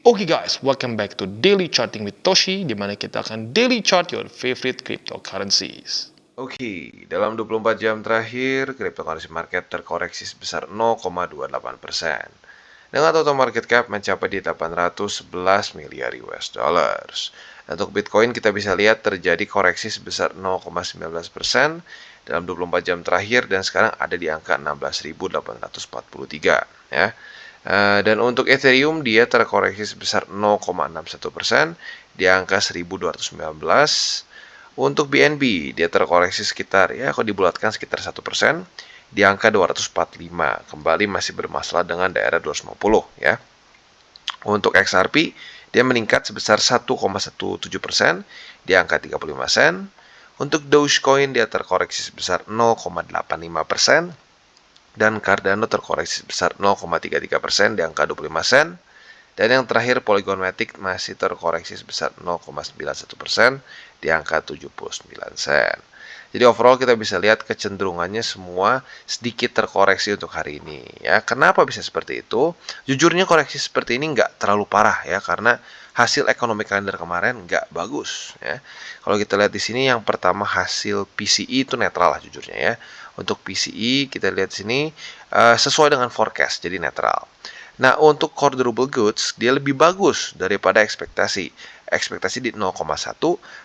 Oke guys, welcome back to Daily Charting with Toshi, di mana kita akan daily chart your favorite cryptocurrencies. Oke, dalam 24 jam terakhir, cryptocurrency market terkoreksi sebesar 0,28%. Dengan total market cap mencapai di 811 miliar US dollars. Untuk Bitcoin kita bisa lihat terjadi koreksi sebesar 0,19% dalam 24 jam terakhir dan sekarang ada di angka 16.843 ya. Dan untuk Ethereum dia terkoreksi sebesar 0,61% di angka 1219. Untuk BNB dia terkoreksi sekitar kalau dibulatkan sekitar 1% di angka 245. Kembali masih bermasalah dengan daerah 250 ya. Untuk XRP dia meningkat sebesar 1,17% di angka 35 sen. Untuk Dogecoin dia terkoreksi sebesar 0,85%. Dan Cardano terkoreksi sebesar 0,33% di angka 25 sen. Dan yang terakhir Polygon Matic masih terkoreksi sebesar 0,91% di angka 79 sen. Jadi overall kita bisa lihat kecenderungannya semua sedikit terkoreksi untuk hari ini ya. Kenapa bisa seperti itu? Jujurnya koreksi seperti ini nggak terlalu parah ya, karena hasil ekonomi kalender kemarin nggak bagus ya. Kalau kita lihat di sini yang pertama hasil PCE itu netral lah jujurnya ya. Untuk PCE kita lihat di sini sesuai dengan forecast jadi netral. Nah, untuk core durable goods dia lebih bagus daripada ekspektasi. Ekspektasi di 0,1,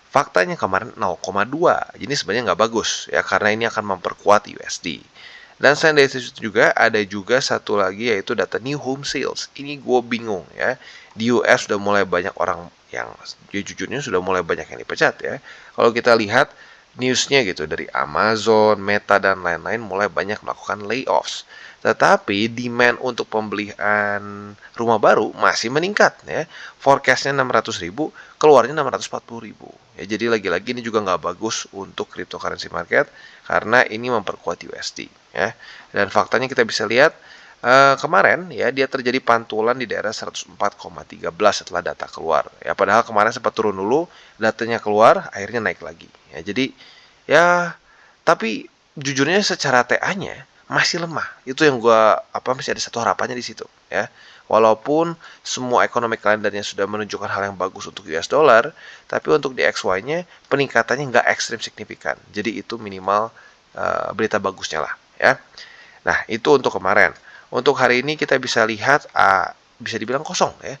faktanya kemarin 0,2. Jadi sebenarnya nggak bagus ya, karena ini akan memperkuat USD. Dan selain dari itu juga ada juga satu lagi yaitu data new home sales. Ini gue bingung ya. Di US sudah mulai banyak orang yang jujurnya sudah mulai banyak yang dipecat ya. Kalau kita lihat newsnya gitu dari Amazon, Meta dan lain-lain mulai banyak melakukan layoffs. Tetapi demand untuk pembelian rumah baru masih meningkat ya. Forecastnya 600.000, keluarnya 640.000. Ya, jadi lagi-lagi ini juga nggak bagus untuk cryptocurrency market karena ini memperkuat USD ya. Dan faktanya kita bisa lihat kemarin ya dia terjadi pantulan di daerah 104,13 setelah data keluar. Ya padahal kemarin sempat turun dulu, datanya keluar, akhirnya naik lagi. Ya jadi ya tapi jujurnya secara TA-nya masih lemah. Itu yang masih ada satu harapannya di situ ya. Walaupun semua ekonomi kalendernya sudah menunjukkan hal yang bagus untuk US dollar, tapi untuk di XY-nya peningkatannya nggak ekstrim signifikan. Jadi itu minimal berita bagusnya lah ya. Nah, itu untuk kemarin. Untuk hari ini kita bisa lihat bisa dibilang kosong ya.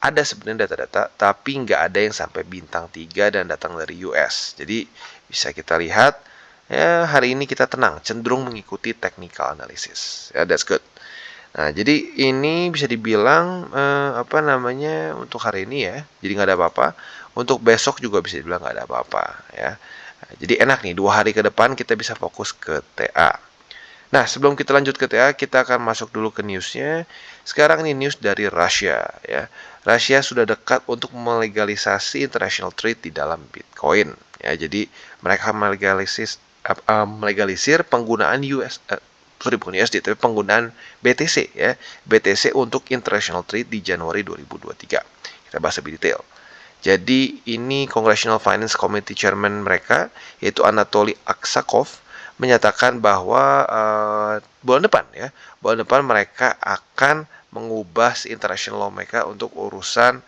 Ada sebenarnya data-data, tapi nggak ada yang sampai bintang 3 dan datang dari US. Jadi bisa kita lihat ya hari ini kita tenang, cenderung mengikuti technical analysis. Ya, that's good. Nah, jadi ini bisa dibilang untuk hari ini ya. Jadi nggak ada apa-apa. Untuk besok juga bisa dibilang nggak ada apa-apa ya. Nah, jadi enak nih 2 hari ke depan kita bisa fokus ke TA. Nah, sebelum kita lanjut ke TA, kita akan masuk dulu ke newsnya. Sekarang ini news dari Rusia ya. Rusia sudah dekat untuk melegalisasi international trade di dalam Bitcoin. Ya, jadi mereka melegalisir penggunaan bukan USD, tapi penggunaan BTC ya. BTC untuk international trade di Januari 2023. Kita bahas lebih detail. Jadi ini Congressional Finance Committee Chairman mereka, yaitu Anatoly Aksakov, menyatakan bahwa bulan depan mereka akan mengubah international law mereka untuk urusan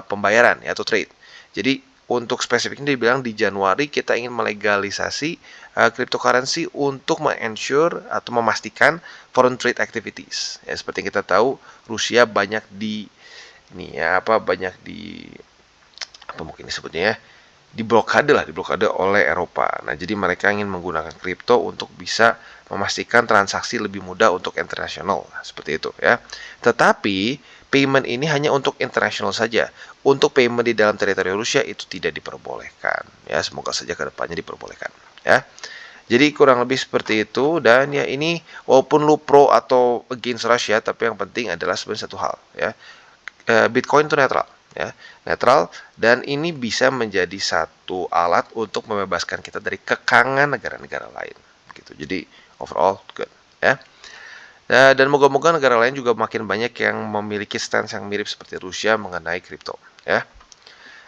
pembayaran atau trade. Jadi untuk spesifiknya dibilang di Januari kita ingin melegalisasi cryptocurrency untuk mensure atau memastikan foreign trade activities. Ya, seperti yang kita tahu Rusia banyak mungkin disebutnya ya, diblokade oleh Eropa. Nah, jadi mereka ingin menggunakan kripto untuk bisa memastikan transaksi lebih mudah untuk internasional, seperti itu ya. Tetapi payment ini hanya untuk internasional saja. Untuk payment di dalam teritori Rusia itu tidak diperbolehkan. Ya, semoga saja kedepannya diperbolehkan ya. Jadi kurang lebih seperti itu, dan ya ini walaupun lu pro atau against Rusia, tapi yang penting adalah sebenarnya satu hal ya. Bitcoin itu netral ya, netral, dan ini bisa menjadi satu alat untuk membebaskan kita dari kekangan negara-negara lain gitu. Jadi overall good ya. Dan moga-moga negara lain juga makin banyak yang memiliki stance yang mirip seperti Rusia mengenai kripto ya.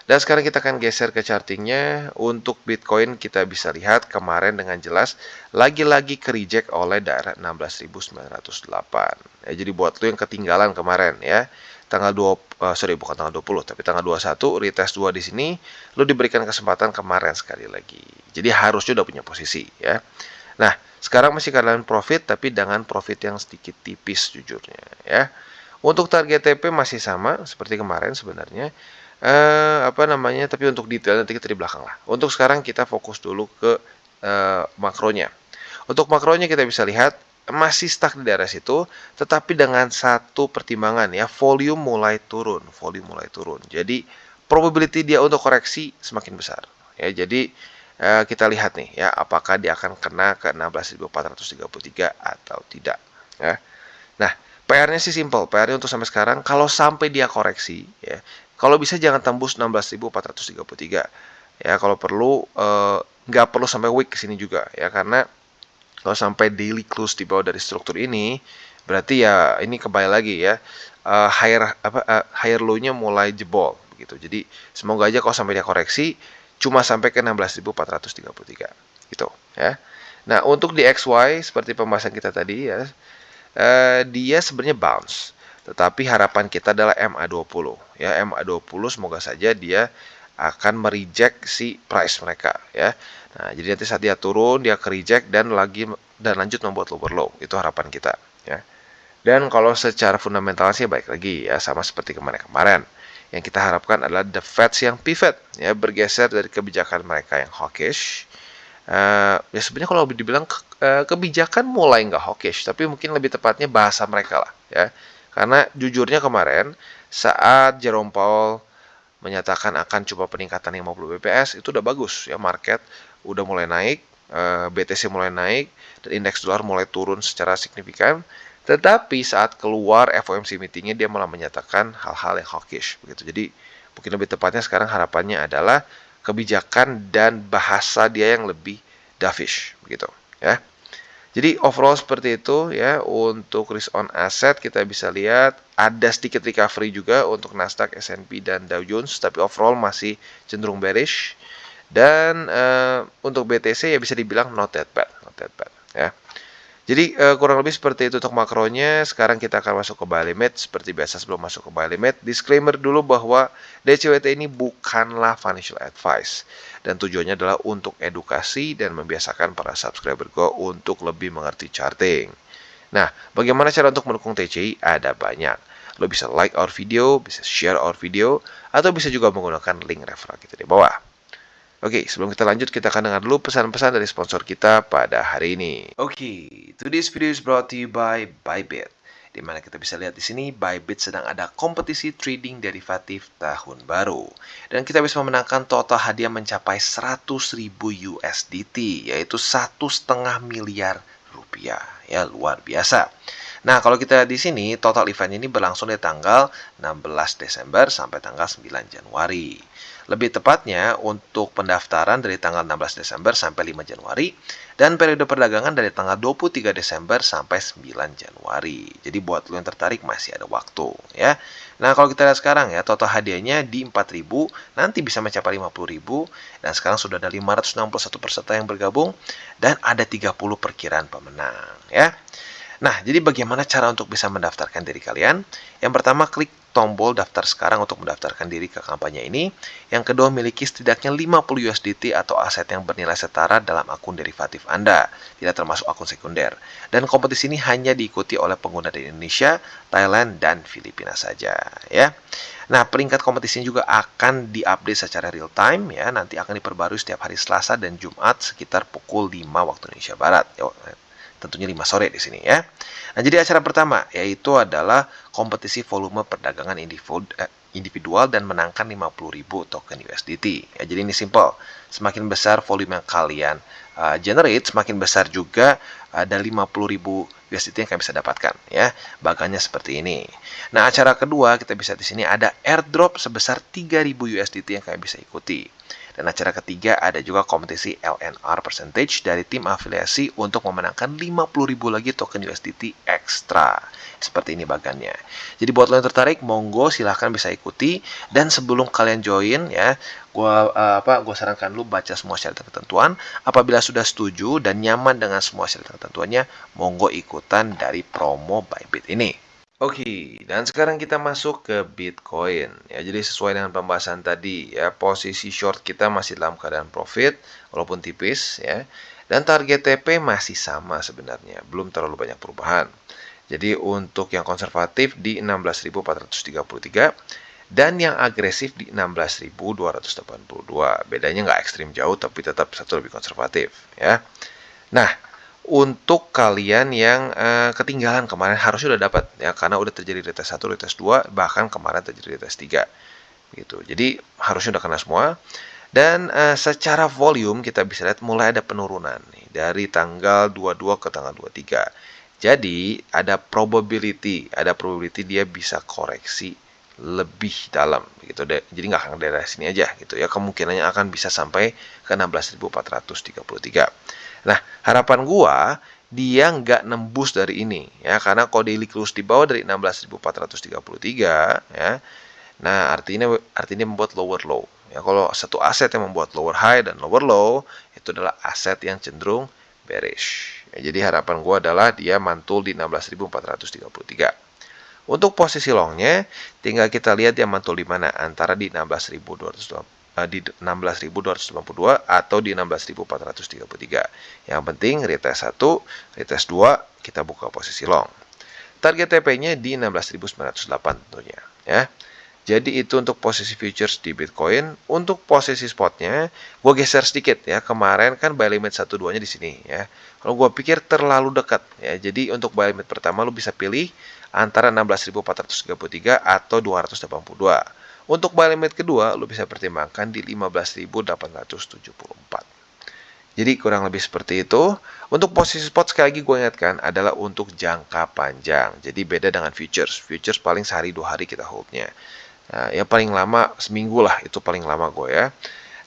Dan sekarang kita akan geser ke chartingnya. Untuk Bitcoin kita bisa lihat kemarin dengan jelas lagi-lagi ke reject oleh daerah 16.908. Ya, jadi buat lo yang ketinggalan kemarin ya, tanggal 2 sorry bukan tanggal 20 tapi tanggal 21 retest 2 di sini lu diberikan kesempatan kemarin sekali lagi. Jadi harusnya udah punya posisi ya. Nah, sekarang masih keadaan profit tapi dengan profit yang sedikit tipis jujurnya ya. Untuk target TP masih sama seperti kemarin sebenarnya. Tapi untuk detail nanti kita di belakang lah. Untuk sekarang kita fokus dulu ke makronya. Untuk makronya kita bisa lihat masih stuck di daerah situ, tetapi dengan satu pertimbangan ya, volume mulai turun. Jadi probability dia untuk koreksi semakin besar. Ya, jadi kita lihat nih ya, apakah dia akan kena ke 16.433 atau tidak. Ya. Nah, PR-nya sih simple. PR-nya untuk sampai sekarang, kalau sampai dia koreksi, ya, kalau bisa jangan tembus 16.433. Ya, kalau perlu nggak perlu sampai week ke sini juga ya, karena kalau sampai daily close di bawah dari struktur ini, berarti ya ini kembali lagi ya, higher low-nya mulai jebol begitu. Jadi semoga aja kalau sampai dia koreksi cuma sampai ke 16.433 gitu ya. Nah, untuk di XY seperti pembahasan kita tadi ya, dia sebenarnya bounce. Tetapi harapan kita adalah MA20 ya, MA20 semoga saja dia akan mereject si price mereka ya. Nah, jadi nanti saat dia turun, dia ke reject dan lanjut membuat lower low. Itu harapan kita ya. Dan kalau secara fundamental sih baik lagi ya, sama seperti kemarin-kemarin. Yang kita harapkan adalah the Fed yang pivot ya, bergeser dari kebijakan mereka yang hawkish. Ya sebenarnya kalau dibilang kebijakan mulai nggak hawkish, tapi mungkin lebih tepatnya bahasa mereka lah ya. Karena jujurnya kemarin saat Jerome Powell menyatakan akan coba peningkatan 50 bps, itu udah bagus ya, market udah mulai naik, BTC mulai naik, dan indeks dolar mulai turun secara signifikan. Tetapi saat keluar FOMC meetingnya dia malah menyatakan hal-hal yang hawkish begitu. Jadi mungkin lebih tepatnya sekarang harapannya adalah kebijakan dan bahasa dia yang lebih dovish begitu ya. Jadi overall seperti itu ya. Untuk risk on asset kita bisa lihat ada sedikit recovery juga untuk Nasdaq, S&P dan Dow Jones, tapi overall masih cenderung bearish. Dan untuk BTC ya bisa dibilang not that bad ya. Jadi kurang lebih seperti itu untuk makronya. Sekarang kita akan masuk ke buy limit. Seperti biasa sebelum masuk ke buy limit, disclaimer dulu bahwa DCWT ini bukanlah financial advice. Dan tujuannya adalah untuk edukasi dan membiasakan para subscriber gue untuk lebih mengerti charting. Nah, bagaimana cara untuk mendukung TCI? Ada banyak. Lo bisa like our video, bisa share our video, atau bisa juga menggunakan link referral kita di bawah. Oke, sebelum kita lanjut, kita akan dengar dulu pesan-pesan dari sponsor kita pada hari ini. Oke, today's video is brought to you by Bybit. Di mana kita bisa lihat di sini, Bybit sedang ada kompetisi trading derivatif tahun baru. Dan kita bisa memenangkan total hadiah mencapai 100.000 USDT, yaitu 1,5 miliar rupiah. Ya, luar biasa. Nah, kalau kita di sini, total event ini berlangsung dari tanggal 16 Desember sampai tanggal 9 Januari. Lebih tepatnya untuk pendaftaran dari tanggal 16 Desember sampai 5 Januari dan periode perdagangan dari tanggal 23 Desember sampai 9 Januari. Jadi buat lo yang tertarik masih ada waktu ya. Nah, kalau kita lihat sekarang ya, total hadiahnya di 4.000, nanti bisa mencapai 50.000 dan sekarang sudah ada 561 peserta yang bergabung dan ada 30 perkiraan pemenang ya. Nah, jadi bagaimana cara untuk bisa mendaftarkan diri kalian? Yang pertama, klik tombol daftar sekarang untuk mendaftarkan diri ke kampanye ini. Yang kedua, miliki setidaknya 50 USDT atau aset yang bernilai setara dalam akun derivatif Anda, tidak termasuk akun sekunder. Dan kompetisi ini hanya diikuti oleh pengguna dari Indonesia, Thailand, dan Filipina saja, ya. Nah, peringkat kompetisi juga akan diupdate secara real time ya, nanti akan diperbarui setiap hari Selasa dan Jumat sekitar pukul 5 waktu Indonesia Barat. Tentunya 5 sore di sini ya. Nah, jadi acara pertama yaitu adalah kompetisi volume perdagangan individual dan menangkan 50.000 token USDT. Ya, jadi ini simple. Semakin besar volume yang kalian generate, semakin besar juga ada 50.000 USDT yang kalian bisa dapatkan ya. Bagannya seperti ini. Nah, acara kedua kita bisa di sini ada airdrop sebesar 3.000 USDT yang kalian bisa ikuti. Dan acara ketiga ada juga kompetisi LNR percentage dari tim afiliasi untuk memenangkan 50.000 lagi token USDT ekstra. Seperti ini bagannya. Jadi buat lo yang tertarik, monggo silahkan bisa ikuti. Dan sebelum kalian join ya, gua sarankan lu baca semua syarat dan ketentuan. Apabila sudah setuju dan nyaman dengan semua syarat dan ketentuannya, monggo ikutan dari promo Bybit ini. Oke, dan sekarang kita masuk ke Bitcoin ya. Jadi sesuai dengan pembahasan tadi ya, posisi short kita masih dalam keadaan profit walaupun tipis ya. Dan target TP masih sama sebenarnya, belum terlalu banyak perubahan. Jadi untuk yang konservatif di 16.433 dan yang agresif di 16.282. Bedanya nggak ekstrim jauh tapi tetap satu lebih konservatif ya. Nah, untuk kalian yang ketinggalan kemarin harusnya udah dapat ya karena udah terjadi retest 1, retest 2, bahkan kemarin terjadi retest 3 gitu. Jadi harusnya udah kena semua. Dan secara volume kita bisa lihat mulai ada penurunan nih dari tanggal 22 ke tanggal 23. Jadi ada probability dia bisa koreksi lebih dalam gitu deh. Jadi nggak akan dari sini aja gitu ya. Kemungkinannya akan bisa sampai ke 16.433. Nah, harapan gua dia nggak nembus dari ini ya karena kalau daily close di bawah dari 16.433 ya. Nah, artinya membuat lower low. Ya, kalau satu aset yang membuat lower high dan lower low itu adalah aset yang cenderung bearish. Ya, jadi harapan gua adalah dia mantul di 16.433. Untuk posisi longnya, tinggal kita lihat dia mantul di mana, antara di 16.282 atau di 16.433. Yang penting retest 1, retest 2 kita buka posisi long. Target TP-nya di 16.908 tentunya ya. Jadi itu untuk posisi futures di Bitcoin. Untuk posisi spotnya, gue geser sedikit ya. Kemarin kan buy limit 1-2-nya di sini ya. Kalau gue pikir terlalu dekat ya. Jadi untuk buy limit pertama lu bisa pilih antara 16.433 atau 282. Untuk buy limit kedua, lu bisa pertimbangkan di 15.874. Jadi kurang lebih seperti itu. Untuk posisi spot sekali lagi gue ingatkan adalah untuk jangka panjang. Jadi beda dengan futures. Futures paling sehari 2 hari kita holdnya. Nah, ya paling lama seminggu lah, itu paling lama gue ya.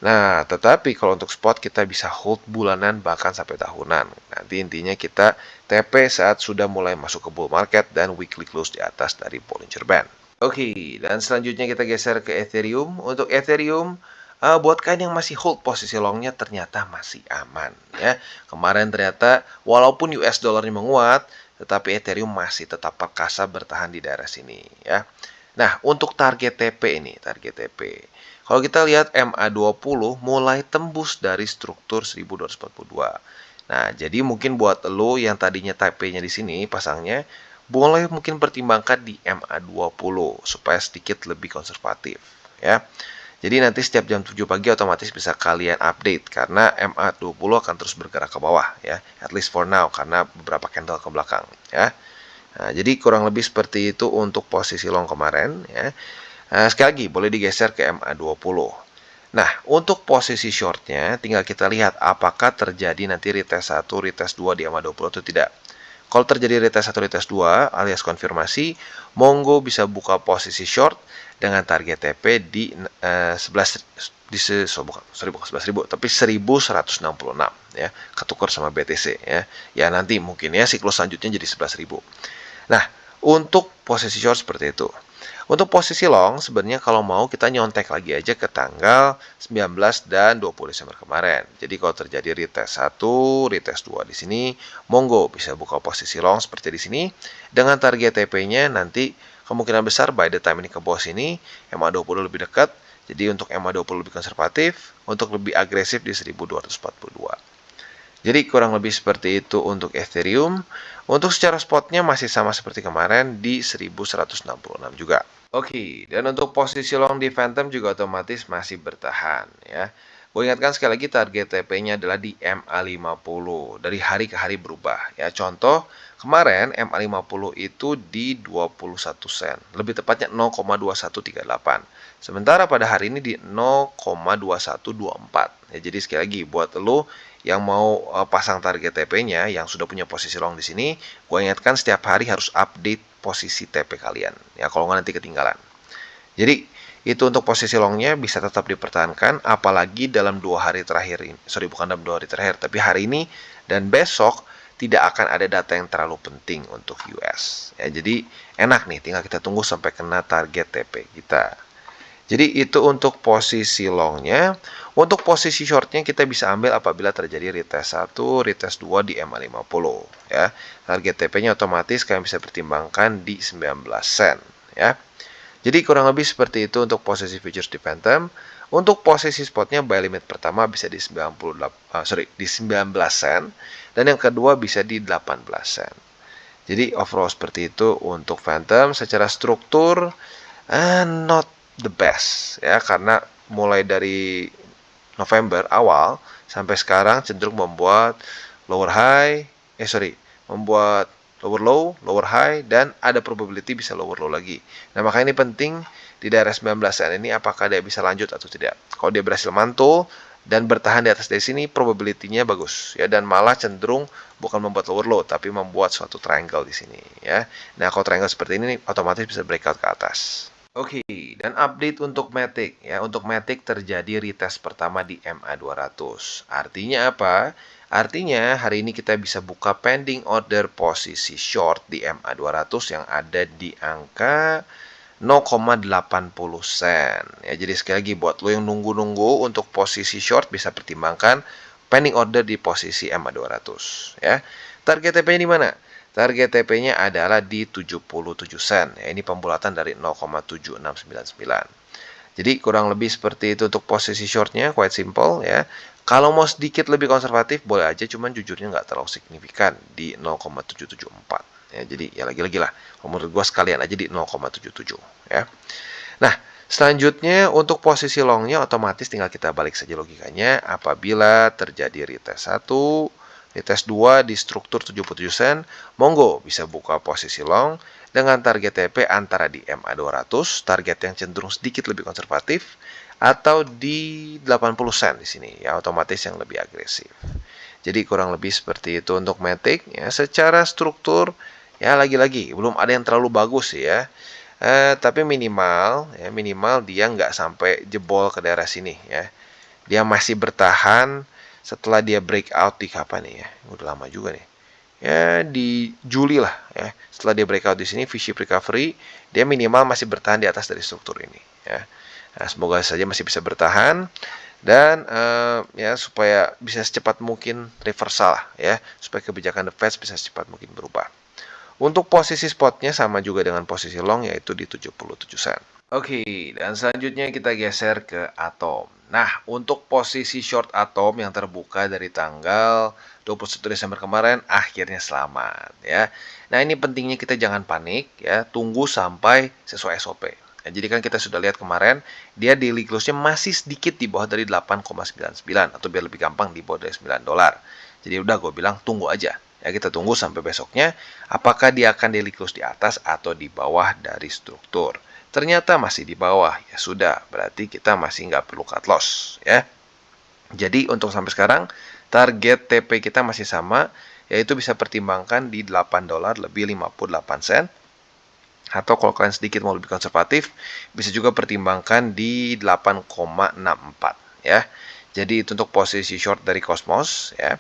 Nah, tetapi kalau untuk spot kita bisa hold bulanan bahkan sampai tahunan. Nanti intinya kita TP saat sudah mulai masuk ke bull market dan weekly close di atas dari Bollinger Band. Oke, dan selanjutnya kita geser ke Ethereum. Untuk Ethereum, buat kalian yang masih hold posisi longnya ternyata masih aman ya. Kemarin ternyata walaupun US dollarnya menguat, tetapi Ethereum masih tetap perkasa bertahan di daerah sini ya. Nah, untuk target TP ini, target TP. Kalau kita lihat MA20 mulai tembus dari struktur 1242. Nah, jadi mungkin buat lo yang tadinya TP-nya di sini pasangnya, boleh mungkin pertimbangkan di MA20 supaya sedikit lebih konservatif ya. Jadi nanti setiap jam 7 pagi otomatis bisa kalian update karena MA20 akan terus bergerak ke bawah ya, at least for now karena beberapa candle ke belakang ya. Nah, jadi kurang lebih seperti itu untuk posisi long kemarin ya. Sekali lagi boleh digeser ke MA20. Nah, untuk posisi shortnya tinggal kita lihat apakah terjadi nanti retest 1, retest 2 di MA20 atau tidak. Kalau terjadi retest 1, retest 2 alias konfirmasi, monggo bisa buka posisi short dengan target TP di 11 di bukan 11.000 tapi 1166 ya, ketukar sama BTC ya. Ya nanti mungkin ya siklus selanjutnya jadi 11.000. Nah, untuk posisi short seperti itu. Untuk posisi long, sebenarnya kalau mau kita nyontek lagi aja ke tanggal 19 dan 20 Desember kemarin. Jadi kalau terjadi retest 1, retest 2 di sini, monggo bisa buka posisi long seperti di sini. Dengan target TP-nya nanti kemungkinan besar by the time ini ke bawah sini, MA20 lebih dekat. Jadi untuk MA20 lebih konservatif, untuk lebih agresif di 1242. Jadi kurang lebih seperti itu untuk Ethereum. Untuk secara spotnya masih sama seperti kemarin di 1166 juga. Oke, dan untuk posisi long di Phantom juga otomatis masih bertahan ya. Gue ingatkan sekali lagi target TP-nya adalah di MA50. Dari hari ke hari berubah ya. Contoh, kemarin MA50 itu di 21 sen. Lebih tepatnya 0,2138. Sementara pada hari ini di 0,2124. Ya, jadi sekali lagi buat lo yang mau pasang target TP-nya yang sudah punya posisi long di sini, gue ingatkan setiap hari harus update posisi TP kalian. Ya, kalau nggak nanti ketinggalan. Jadi, itu untuk posisi longnya bisa tetap dipertahankan, apalagi dalam 2 hari terakhir ini. Sorry, bukan dalam 2 hari terakhir, tapi hari ini dan besok tidak akan ada data yang terlalu penting untuk US. Ya, jadi enak nih, tinggal kita tunggu sampai kena target TP kita. Jadi itu untuk posisi longnya. Untuk posisi shortnya kita bisa ambil apabila terjadi retest 1, retest 2 di MA50 ya. Target TP-nya otomatis kalian bisa pertimbangkan di 19 sen ya. Jadi kurang lebih seperti itu untuk posisi futures di Phantom. Untuk posisi spotnya buy limit pertama bisa di 19 sen dan yang kedua bisa di 18 sen. Jadi overall seperti itu untuk Phantom. Secara struktur not the best ya, karena mulai dari November awal sampai sekarang cenderung membuat lower high, membuat lower low, lower high, dan ada probability bisa lower low lagi. Nah, makanya ini penting di daerah 19 sen ini apakah dia bisa lanjut atau tidak. Kalau dia berhasil mantul dan bertahan di atas dari sini, probability-nya bagus ya, dan malah cenderung bukan membuat lower low tapi membuat suatu triangle di sini ya. Nah, kalau triangle seperti ini otomatis bisa breakout ke atas. Oke, dan update untuk Matic ya. Untuk Matic terjadi retest pertama di MA200. Artinya apa? Artinya hari ini kita bisa buka pending order posisi short di MA200 yang ada di angka 0,80 sen. Ya, jadi sekali lagi buat lo yang nunggu-nunggu untuk posisi short bisa pertimbangkan pending order di posisi MA200 ya. Target TP-nya di mana? Target TP-nya adalah di 77 sen. Ya, ini pembulatan dari 0,7699. Jadi kurang lebih seperti itu untuk posisi shortnya, quite simple ya. Kalau mau sedikit lebih konservatif boleh aja, cuman jujurnya nggak terlalu signifikan di 0,774. Ya, jadi ya lagi-lagi lah. Menurut gua sekalian aja di 0,77 ya. Nah, selanjutnya untuk posisi longnya otomatis tinggal kita balik saja logikanya. Apabila terjadi retest 1, retest 2 di struktur 77 sen, monggo bisa buka posisi long dengan target TP antara di MA200, target yang cenderung sedikit lebih konservatif, atau di 80 sen di sini, ya otomatis yang lebih agresif. Jadi kurang lebih seperti itu untuk Matic ya. Secara struktur ya lagi-lagi belum ada yang terlalu bagus ya. Tapi minimal dia nggak sampai jebol ke daerah sini ya. Dia masih bertahan setelah dia breakout di kapan nih ya? Udah lama juga nih. Ya di Juli lah ya. Setelah dia breakout di sini V-shape recovery, dia minimal masih bertahan di atas dari struktur ini ya. Nah, semoga saja masih bisa bertahan dan ya supaya bisa secepat mungkin reversal lah ya, supaya kebijakan The Fed bisa secepat mungkin berubah. Untuk posisi spotnya sama juga dengan posisi long yaitu di 77 sen. Oke, dan selanjutnya kita geser ke Atom. Nah, untuk posisi short Atom yang terbuka dari tanggal 21 Desember kemarin akhirnya selamat ya. Nah, ini pentingnya kita jangan panik ya, tunggu sampai sesuai SOP. Ya, jadi kan kita sudah lihat kemarin dia daily close-nya masih sedikit di bawah dari 8,99 atau biar lebih gampang di bawah dari $9. Jadi udah gue bilang tunggu aja. Ya, kita tunggu sampai besoknya apakah dia akan daily close di atas atau di bawah dari struktur. Ternyata masih di bawah, ya sudah, berarti kita masih nggak perlu cut loss ya. Jadi untuk sampai sekarang target TP kita masih sama, yaitu bisa pertimbangkan di $8 lebih 58 sen. Atau kalau kalian sedikit mau lebih konservatif, bisa juga pertimbangkan di 8,64 ya. Jadi itu untuk posisi short dari Cosmos ya.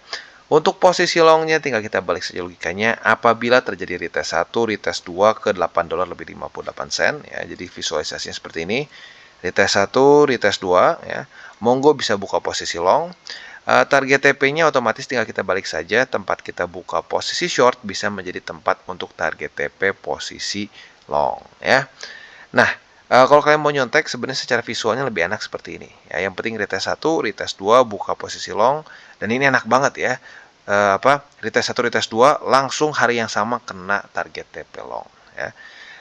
Untuk posisi longnya tinggal kita balik saja logikanya. Apabila terjadi retest 1, retest 2 ke $8 lebih 58 sen ya. Jadi visualisasinya seperti ini. Retest 1, retest 2 ya. Monggo bisa buka posisi long. Target TP-nya otomatis tinggal kita balik saja. Tempat kita buka posisi short bisa menjadi tempat untuk target TP posisi long ya. Nah, kalau kalian mau nyontek sebenarnya secara visualnya lebih enak seperti ini ya. Yang penting retest 1, retest 2 buka posisi long dan ini enak banget ya. Retest 1, retest 2 langsung hari yang sama kena target TP long ya.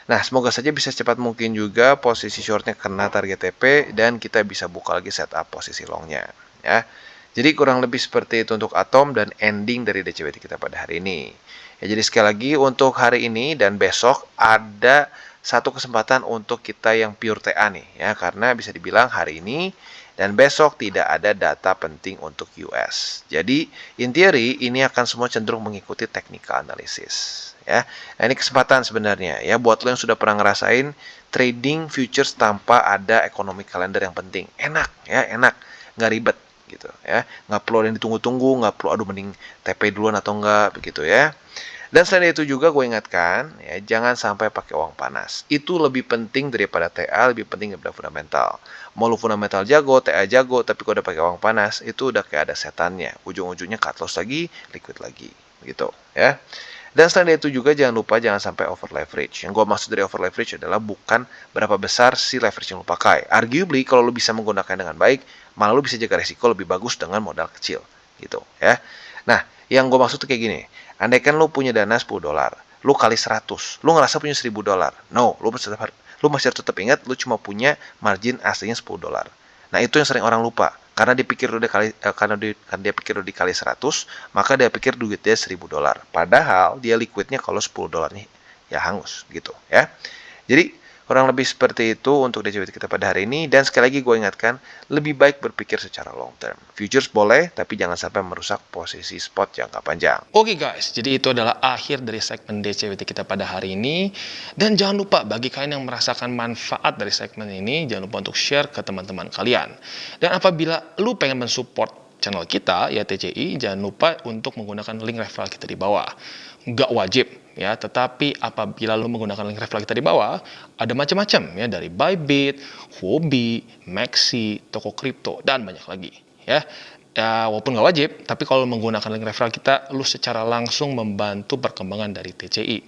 Nah, semoga saja bisa secepat mungkin juga posisi shortnya kena target TP dan kita bisa buka lagi setup posisi longnya ya. Jadi kurang lebih seperti itu untuk Atom dan ending dari DCBT kita pada hari ini. Ya, jadi sekali lagi untuk hari ini dan besok ada satu kesempatan untuk kita yang pure TA nih ya, karena bisa dibilang hari ini dan besok tidak ada data penting untuk US. Jadi in theory ini akan semua cenderung mengikuti technical analysis ya. Nah, ini kesempatan sebenarnya ya buat lo yang sudah pernah ngerasain trading futures tanpa ada economic calendar yang penting. Enak ya, enak, nggak ribet gitu ya, nggak perlu ada yang ditunggu-tunggu, nggak perlu aduh mending TP duluan atau enggak begitu ya. Dan selain itu juga gue ingatkan, ya jangan sampai pakai uang panas. Itu lebih penting daripada TA, lebih penting daripada fundamental. Mau lu fundamental jago, TA jago, tapi kalau udah pakai uang panas, itu udah kayak ada setannya. Ujung-ujungnya cut loss lagi, liquid lagi, gitu ya. Dan selain itu juga jangan lupa jangan sampai over leverage. Yang gue maksud dari over leverage adalah bukan berapa besar si leverage yang lu pakai. Arguably kalau lu bisa menggunakan dengan baik, malah lu bisa jaga resiko lebih bagus dengan modal kecil, gitu ya. Nah, yang gue maksud tuh kayak gini. Andaikan lu punya dana 10 dolar, lu kali 100, lu ngerasa punya 1000 dolar. No, lu masih harus tetap ingat lu cuma punya margin aslinya 10 dolar. Nah, itu yang sering orang lupa. Karena dia pikir karena dia pikir udah dikali 100, maka dia pikir duit dia 1000 dolar. Padahal dia liquidnya kalau 10 dolar nih ya hangus gitu ya. Jadi kurang lebih seperti itu untuk DCW kita pada hari ini. Dan sekali lagi gue ingatkan, lebih baik berpikir secara long term. Futures boleh, tapi jangan sampai merusak posisi spot jangka panjang. Oke guys, jadi itu adalah akhir dari segmen DCWT kita pada hari ini. Dan jangan lupa bagi kalian yang merasakan manfaat dari segmen ini, jangan lupa untuk share ke teman-teman kalian. Dan apabila lu pengen mensupport channel kita, ya TCI, jangan lupa untuk menggunakan link referral kita di bawah. Nggak wajib, ya, tetapi apabila lu menggunakan link referral kita di bawah, ada macam-macam ya, dari Bybit, Huobi, Maxi, toko kripto, dan banyak lagi ya. Ya, walaupun nggak wajib, tapi kalau menggunakan link referral kita, lu secara langsung membantu perkembangan dari TCI.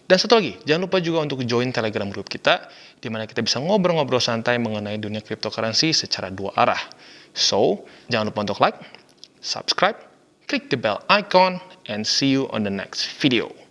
Dan satu lagi, jangan lupa juga untuk join Telegram group kita, di mana kita bisa ngobrol-ngobrol santai mengenai dunia cryptocurrency secara dua arah. So, jangan lupa untuk like, subscribe, click the bell icon, and see you on the next video.